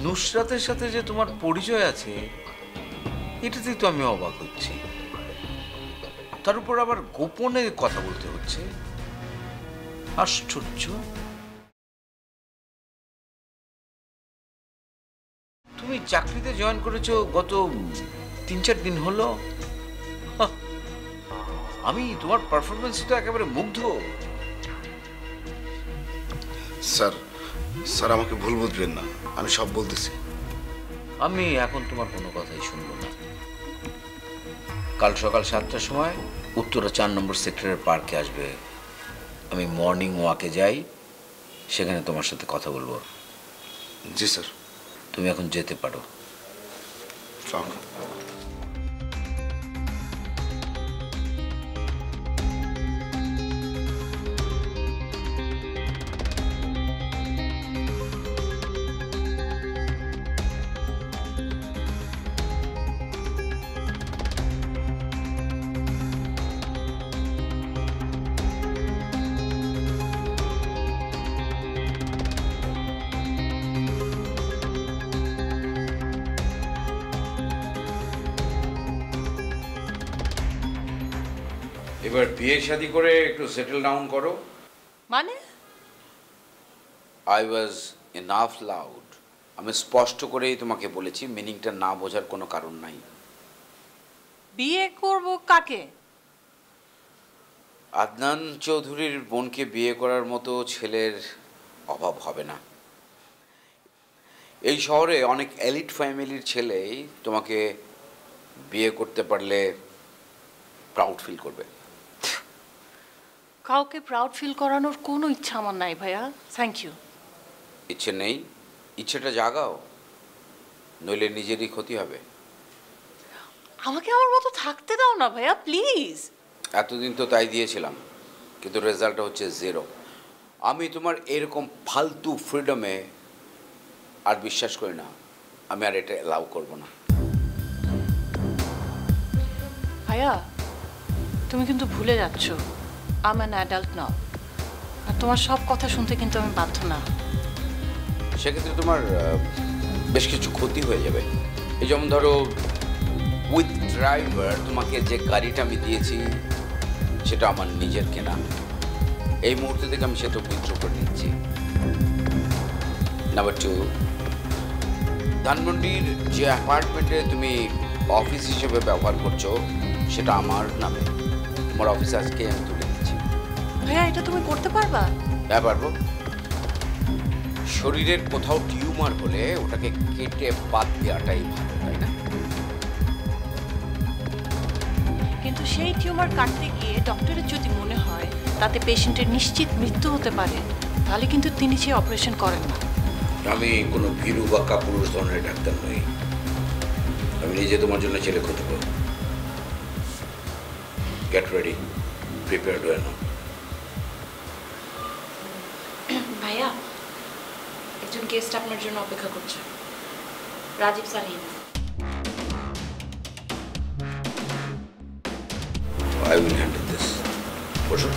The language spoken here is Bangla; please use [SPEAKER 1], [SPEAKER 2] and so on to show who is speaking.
[SPEAKER 1] নুসরাতের সাথে যে তোমার পরিচয় আছে এটাতেই তো আমি অবাক হচ্ছি। তার উপর আবার গোপনে কথা বলতে হচ্ছে, আশ্চর্য। তুমি চাকরিতে জয়েন করেছো গত 3-4 দিন হলো। আমি তোমার পারফরমেন্সে তো একেবারে মুগ্ধ।
[SPEAKER 2] স্যার স্যার আমাকে ভুল বুঝবেন না, আমি সব বলতেছি।
[SPEAKER 1] আমি এখন তোমার কোনো কথাই শুনবো না। কাল সকাল 7টার সময় উত্তরা 4 নম্বর সেক্টরের পার্কে আসবে। আমি মর্নিং ওয়াকে যাই, সেখানে তোমার সাথে কথা বলবো।
[SPEAKER 2] জি স্যার।
[SPEAKER 1] তুমি এখন যেতে পারো। এবার বিয়ে শাদী করে একটু সেটেল ডাউন করো।
[SPEAKER 3] মানে
[SPEAKER 1] আই ওয়াজ এনাফ লাউড। আমি স্পষ্ট করেই তোমাকে বলেছি, মিনিংটা না বোঝার কোনো কারণ নাই।
[SPEAKER 3] বিয়ে করব কাকে?
[SPEAKER 1] আদনান চৌধুরীর বোনকে বিয়ে করার মতো ছেলের অভাব হবে না। এই শহরে অনেক এলিট ফ্যামিলির ছেলেই তোমাকে বিয়ে করতে পারলে প্রাউড ফিল করবে।
[SPEAKER 3] কাউকে প্রাউড ফিল করানোর কোনো ইচ্ছা আমার নাই ভাইয়া, থ্যাংক ইউ।
[SPEAKER 1] ইচ্ছে নেই? ইচ্ছেটা জাগাও, নইলে নিজেরই ক্ষতি হবে।
[SPEAKER 3] আমাকে আমার মতো থাকতে দাও না ভাইয়া, প্লিজ।
[SPEAKER 1] এতদিন তো তাই দিয়েছিলাম, কিন্তু রেজাল্টটা হচ্ছে 0। আমি তোমার এরকম ফালতু ফ্রিডমে আর বিশ্বাস করি না। আমি আর এটা অ্যালাউ করবো না।
[SPEAKER 3] ভাইয়া তুমি কিন্তু ভুলে যাচ্ছ, আই এম অ্যান অ্যাডাল্ট নাও, আর তোমার সব কথা শুনতে কিন্তু আমি বাধ্য না।
[SPEAKER 1] সেক্ষেত্রে তোমার বেশ কিছু ক্ষতি হয়ে যাবে। এই যেমন ধরো, উইথ ড্রাইভার তোমাকে যে গাড়িটা আমি দিয়েছি সেটা আমার নিজের কেনা। এই মুহূর্তে থেকে আমি সেটা উইথড্র করে নিচ্ছি। নাম্বার 2, ধানমন্ডির যে অ্যাপার্টমেন্টে তুমি অফিস হিসেবে ব্যবহার করছো সেটা আমার নামে। আমার অফিস আজকে আমি তুলে দিচ্ছি।
[SPEAKER 3] ভাইয়া এটা তুমি করতে পারবা?
[SPEAKER 1] হ্যাঁ পারবো। শরীরের কোথাও টিউমার হলে ওটাকে কেটে বাদ দেওয়াটাই ভালো, তাই না?
[SPEAKER 3] কিন্তু সেই টিউমার কাটতে গিয়ে ডক্টরের যদি মনে হয় তাতে পেশেন্টের নিশ্চিত মৃত্যু হতে পারে, তাহলে কিন্তু তিনি সেই অপারেশন করেন না।
[SPEAKER 1] আমি কোনো ভীরু বা কাপুরুষ ধরনের ডাক্তার নই। আমি নিজে তোমার জন্য ছেলে ক্ষতি করব। গেট রেডি, প্রিপেয়ার্ড হয়ে নাও।
[SPEAKER 3] ভাইয়া একজন গেস্ট আপনার জন্য অপেক্ষা করছে, Rajib Salim.
[SPEAKER 1] I will handle this. বসো।